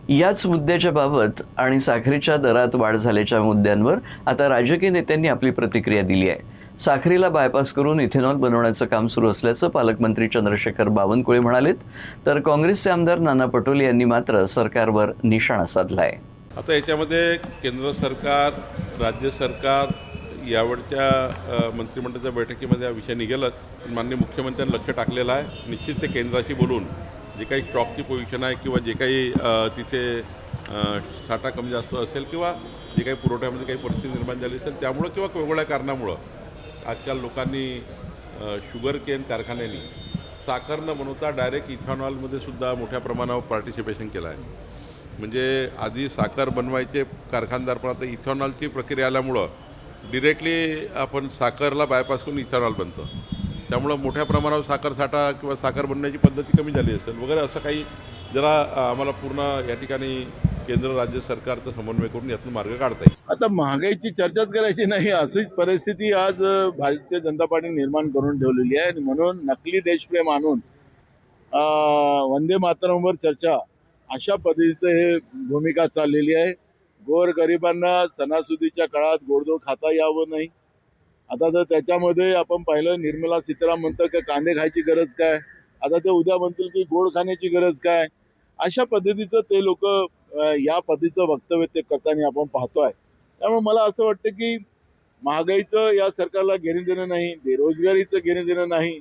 याच मुद्द्याच्या बाबत आणि साखरेच्या दरात वाढ झाल्याच्या मुद्द्यांवर आता राजकीय नेत्यांनी आपली प्रतिक्रिया दिली आहे. साखरेला बायपास करून इथेनॉल बनवण्याचं काम सुरू असल्याचं पालकमंत्री चंद्रशेखर बावनकुळे म्हणालेत, तर काँग्रेसचे आमदार नाना पटोले यांनी मात्र सरकारवर निशाणा साधलाय. आता याच्यामध्ये केंद्र सरकार, राज्य सरकार यावेळच्या मंत्रिमंडळाच्या बैठकीमध्ये हा विषय निघेलच. माननीय मुख्यमंत्र्यांनी लक्ष टाकलेलं आहे. निश्चित ते केंद्राशी बोलून जे काही स्टॉकची पोझिशन आहे किंवा जे काही तिथे साठा कमी जास्त असेल किंवा जे काही पुरवठ्यामध्ये काही परिस्थिती निर्माण झाली असेल त्यामुळं किंवा वेगवेगळ्या कारणामुळं आजकाल लोकांनी शुगर केन कारखान्यांनी साखर न बनवता डायरेक्ट इथेनॉलमध्ये सुद्धा मोठ्या प्रमाणावर पार्टिसिपेशन केलं आहे. म्हणजे आधी साखर बनवायचे कारखानदार, पण आता इथेनॉलची प्रक्रिया आल्यामुळं डिरेक्टली आपण साखरला बायपास करून इथेनॉल बनतं. त्यामुळं मोठ्या प्रमाणावर साखर साठा किंवा साखर बनण्याची पद्धती कमी झाली असेल वगैरे असं काही जरा आम्हाला पूर्ण या ठिकाणी केंद्र राज्य सरकारचा समन्वय करून यातून मार्ग काढता येईल. आता महागाईची चर्चाच करायची नाही अशीच परिस्थिती आज भारतीय जनता पार्टी निर्माण करून ठेवलेली आहे. आणि म्हणून नकली देशप्रेम आणून वंदे मातरमवर चर्चा अशा पद्धतीचं हे भूमिका चाललेली आहे. गोरगरिबांना सणासुदीच्या काळात गोडधोड खाता यावं नाही. आता तर त्याच्यामध्ये आपण पाहिलं, निर्मला सीतारामन म्हणतं की कांदे खायची गरज काय, आता ते उद्या म्हणतील की गोड खाण्याची गरज काय. अशा पद्धतीचं ते लोक या पद्धतीचं वक्तव्य ते करताना आपण पाहतोय. त्यामुळे मला असं वाटतं की महागाईचं या सरकारला घेणं देणं नाही, बेरोजगारीचं घेणं देणं नाही.